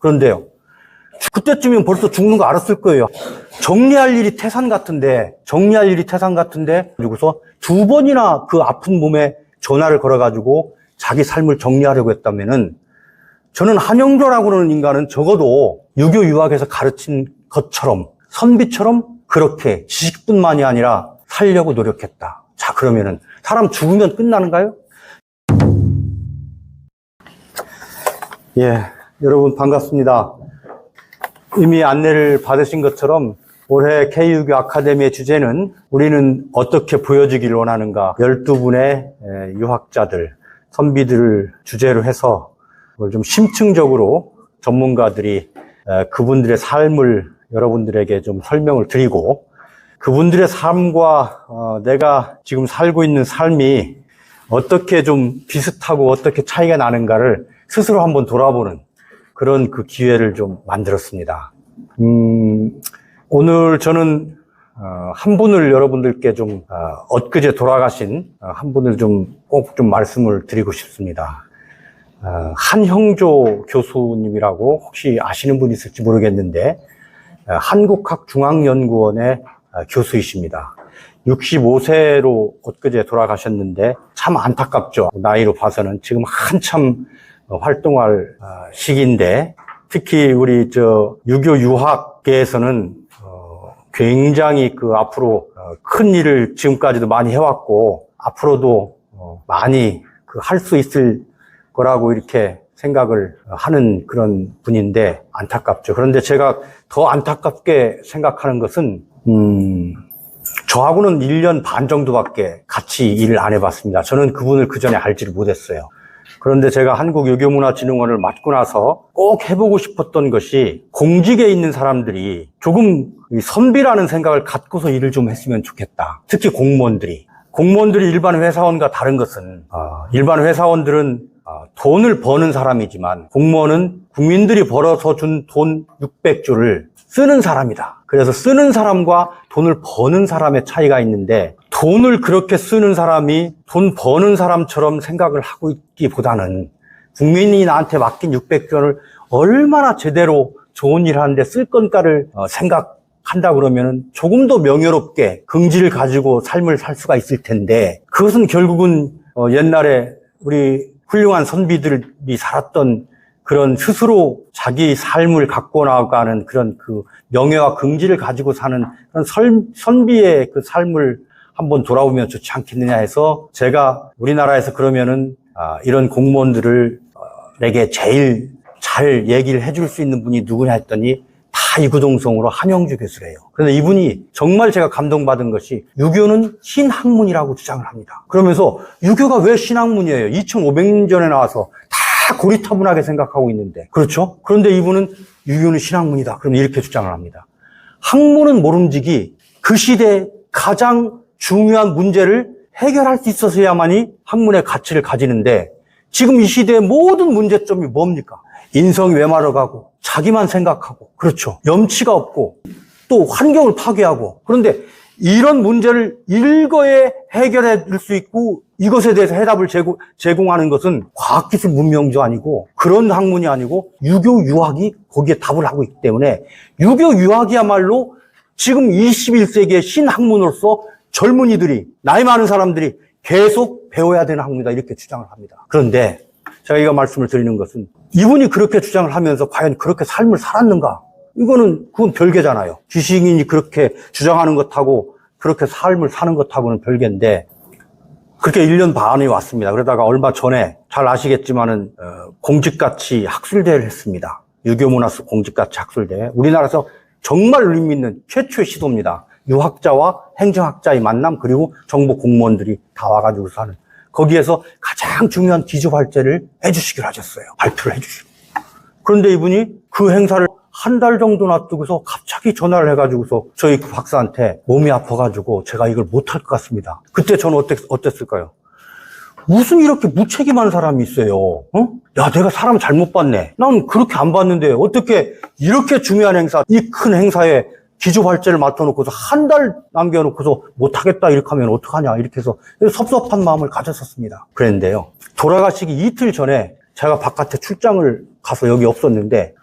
그런데요, 그때쯤이면 벌써 죽는 거 알았을 거예요. 정리할 일이 태산 같은데, 그리고서 2번이나 그 아픈 몸에 전화를 걸어가지고 자기 삶을 정리하려고 했다면은, 저는 한영조라고 하는 인간은 적어도 유교 유학에서 가르친 것처럼, 선비처럼 그렇게 지식뿐만이 아니라 살려고 노력했다. 자, 그러면은 사람 죽으면 끝나는가요? 예, 여러분 반갑습니다. 이미 안내를 받으신 것처럼 올해 K유교 아카데미의 주제는 우리는 어떻게 보여주길 원하는가, 12분의 유학자들, 선비들을 주제로 해서 좀 심층적으로 전문가들이 그분들의 삶을 여러분들에게 좀 설명을 드리고, 그분들의 삶과 내가 지금 살고 있는 삶이 어떻게 좀 비슷하고 어떻게 차이가 나는가를 스스로 한번 돌아보는 그런 그 기회를 좀 만들었습니다. 오늘 저는 한 분을 여러분들께 좀 엊그제 돌아가신 한 분을 좀 꼭 좀 말씀을 드리고 싶습니다. 한형조 교수님이라고 혹시 아시는 분 있을지 모르겠는데, 한국학중앙연구원의 교수이십니다. 65세로 엊그제 돌아가셨는데 참 안타깝죠. 나이로 봐서는 지금 한참 활동할 시기인데, 특히 우리 유교 유학계에서는 굉장히 그 앞으로 큰 일을 지금까지도 많이 해왔고 앞으로도 많이 할 수 있을 거라고 이렇게 생각을 하는 그런 분인데 안타깝죠. 그런데 제가 더 안타깝게 생각하는 것은 저하고는 1년 반 정도밖에 같이 일을 안 해봤습니다. 저는 그분을 그 전에 알지를 못했어요. 그런데 제가 한국유교문화진흥원을 맡고 나서 꼭 해보고 싶었던 것이, 공직에 있는 사람들이 조금 선비라는 생각을 갖고서 일을 좀 했으면 좋겠다. 특히 공무원들이 일반 회사원과 다른 것은, 일반 회사원들은 돈을 버는 사람이지만 공무원은 국민들이 벌어서 준 돈 600조를 쓰는 사람이다. 그래서 쓰는 사람과 돈을 버는 사람의 차이가 있는데, 돈을 그렇게 쓰는 사람이 돈 버는 사람처럼 생각을 하고 있기보다는 국민이 나한테 맡긴 600조를 얼마나 제대로 좋은 일 하는데 쓸 건가를 생각한다 그러면은 조금 더 명예롭게 긍지를 가지고 삶을 살 수가 있을 텐데, 그것은 결국은 옛날에 우리 훌륭한 선비들이 살았던 그런 스스로 자기 삶을 갖고 나가는 그런 그 명예와 긍지를 가지고 사는 그런 선비의 그 삶을 한번 돌아오면 좋지 않겠느냐 해서, 제가 우리나라에서 그러면은 이런 공무원들에게 제일 잘 얘기를 해줄 수 있는 분이 누구냐 했더니 다 이구동성으로 한영주 교수래요. 그런데 이분이 정말 제가 감동받은 것이, 유교는 신학문이라고 주장을 합니다. 그러면서 유교가 왜 신학문이에요? 2500년 전에 나와서 다 고리타분하게 생각하고 있는데, 그렇죠? 그런데 이분은 유교는 신학문이다. 그럼 이렇게 주장을 합니다. 학문은 모름지기 그 시대에 가장 중요한 문제를 해결할 수 있어서야만이 학문의 가치를 가지는데, 지금 이 시대의 모든 문제점이 뭡니까? 인성이 메말라가고 자기만 생각하고, 그렇죠, 염치가 없고 또 환경을 파괴하고. 그런데 이런 문제를 일거에 해결해 줄 수 있고 이것에 대해서 해답을 제공하는 것은 과학기술 문명도 아니고 그런 학문이 아니고 유교 유학이 거기에 답을 하고 있기 때문에, 유교 유학이야말로 지금 21세기의 신학문으로서 젊은이들이, 나이 많은 사람들이 계속 배워야 되는 학문이다, 이렇게 주장을 합니다. 그런데 제가 이거 말씀을 드리는 것은, 이분이 그렇게 주장을 하면서 과연 그렇게 삶을 살았는가? 그건 별개잖아요. 지식인이 그렇게 주장하는 것하고 그렇게 삶을 사는 것하고는 별개인데, 그렇게 1년 반이 왔습니다. 그러다가 얼마 전에 잘 아시겠지만은 공직가치 학술대회를 했습니다. 유교문화수 공직가치 학술대회. 우리나라에서 정말 의미 있는 최초의 시도입니다. 유학자와 행정학자의 만남, 그리고 정보 공무원들이 다 와가지고 사는, 거기에서 가장 중요한 기조발제를 해주시기로 하셨어요. 발표를 해주시고. 그런데 이분이 그 행사를 한 달 정도 놔두고서 갑자기 전화를 해가지고서 저희 그 박사한테 몸이 아파가지고 제가 이걸 못할 것 같습니다. 그때 저는 어땠을까요? 무슨 이렇게 무책임한 사람이 있어요? 야, 내가 사람 잘못 봤네. 난 그렇게 안 봤는데 어떻게 이렇게 중요한 행사, 이 큰 행사에 기조 발제를 맡아놓고서 한 달 남겨놓고서 못하겠다 이렇게 하면 어떡하냐, 이렇게 해서 섭섭한 마음을 가졌었습니다. 그랬는데요, 돌아가시기 이틀 전에 제가 바깥에 출장을 가서 여기 없었는데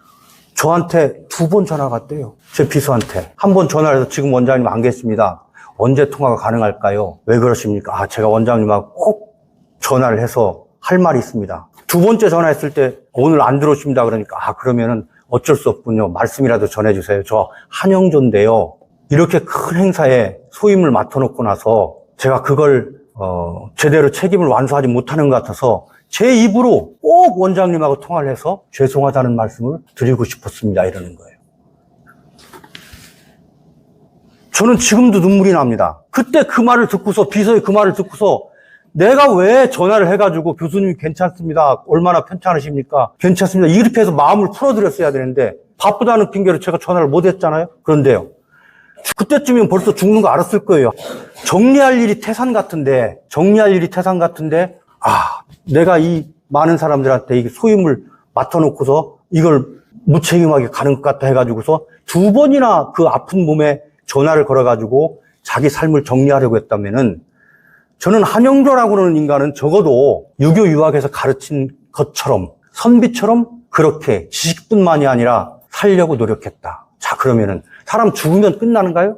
저한테 2번 전화가 왔대요. 제 비서한테. 한 번 전화를 해서 지금 원장님 안 계십니다. 언제 통화가 가능할까요? 왜 그러십니까? 제가 원장님하고 꼭 전화를 해서 할 말이 있습니다. 2번째 전화했을 때 오늘 안 들어오십니다. 그러니까 그러면은 어쩔 수 없군요. 말씀이라도 전해주세요. 저 한영조인데요. 이렇게 큰 행사에 소임을 맡아놓고 나서 제가 그걸 제대로 책임을 완수하지 못하는 것 같아서 제 입으로 꼭 원장님하고 통화를 해서 죄송하다는 말씀을 드리고 싶었습니다. 이러는 거예요. 저는 지금도 눈물이 납니다. 그때 그 말을 듣고서, 비서의 그 말을 듣고서 내가 왜 전화를 해가지고 교수님 괜찮습니다. 얼마나 편찮으십니까? 괜찮습니다. 이렇게 해서 마음을 풀어드렸어야 되는데 바쁘다는 핑계로 제가 전화를 못했잖아요. 그런데요. 그때쯤이면 벌써 죽는 거 알았을 거예요. 정리할 일이 태산 같은데 내가 이 많은 사람들한테 이 소임을 맡아놓고서 이걸 무책임하게 가는 것 같다 해가지고서 2번이나 그 아픈 몸에 전화를 걸어가지고 자기 삶을 정리하려고 했다면은 저는 한영조라고 하는 인간은 적어도 유교 유학에서 가르친 것처럼 선비처럼 그렇게 지식뿐만이 아니라 살려고 노력했다. 자, 그러면은 사람 죽으면 끝나는가요?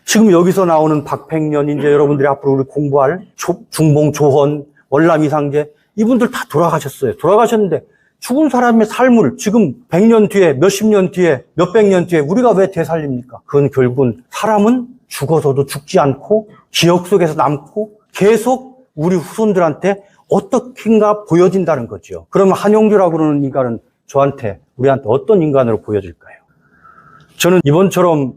지금 여기서 나오는 박팽년, 이제 여러분들이 앞으로 우리 공부할 중봉, 조헌, 월남 이상제, 이분들 다 돌아가셨어요. 돌아가셨는데 죽은 사람의 삶을 지금 100년 뒤에, 몇십 년 뒤에, 몇백 년 뒤에 우리가 왜 되살립니까? 그건 결국은 사람은 죽어서도 죽지 않고 기억 속에서 남고 계속 우리 후손들한테 어떻게인가 보여진다는 거죠. 그러면 한영조라고 그러는 인간은 우리한테 어떤 인간으로 보여질까요? 저는 이번처럼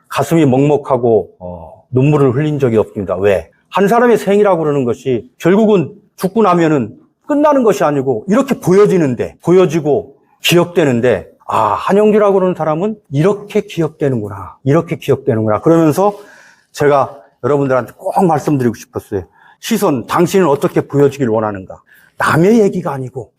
가슴이 먹먹하고 눈물을 흘린 적이 없습니다. 왜? 한 사람의 생이라고 그러는 것이 결국은 죽고 나면은 끝나는 것이 아니고 이렇게 보여지고 기억되는데 한영조라고 그러는 사람은 이렇게 기억되는구나. 그러면서 제가 여러분들한테 꼭 말씀드리고 싶었어요. 시선, 당신은 어떻게 보여지길 원하는가? 남의 얘기가 아니고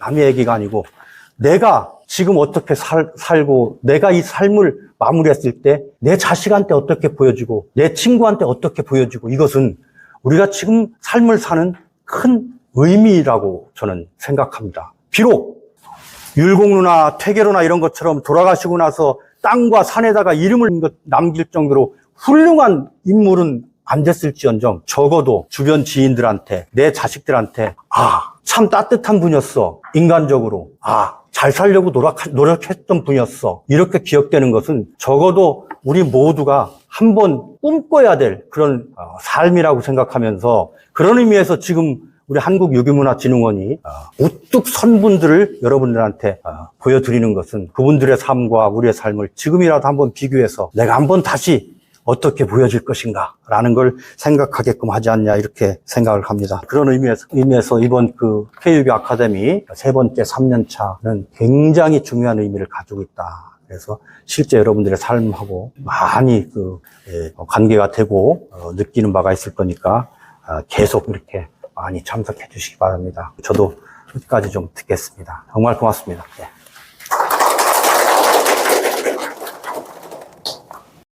내가 지금 어떻게 살고 내가 이 삶을 마무리했을 때 내 자식한테 어떻게 보여지고 내 친구한테 어떻게 보여지고 이것은 우리가 지금 삶을 사는 큰 의미라고 저는 생각합니다. 비록 율곡루나 퇴계로나 이런 것처럼 돌아가시고 나서 땅과 산에다가 이름을 남길 정도로 훌륭한 인물은 안 됐을지언정 적어도 주변 지인들한테 내 자식들한테 참 따뜻한 분이었어. 인간적으로 잘 살려고 노력했던 분이었어. 이렇게 기억되는 것은 적어도 우리 모두가 한번 꿈꿔야 될 그런 삶이라고 생각하면서 그런 의미에서 지금 우리 한국유교문화진흥원이 우뚝 선 분들을 여러분들한테 보여드리는 것은 그분들의 삶과 우리의 삶을 지금이라도 한번 비교해서 내가 한번 다시 어떻게 보여질 것인가 라는 걸 생각하게끔 하지 않냐 이렇게 생각을 합니다. 그런 의미에서 이번 K유교 아카데미 3번째 3년차는 굉장히 중요한 의미를 가지고 있다. 그래서 실제 여러분들의 삶하고 많이 관계가 되고 느끼는 바가 있을 거니까 계속 이렇게 많이 참석해 주시기 바랍니다. 저도 끝까지 좀 듣겠습니다. 정말 고맙습니다. 네.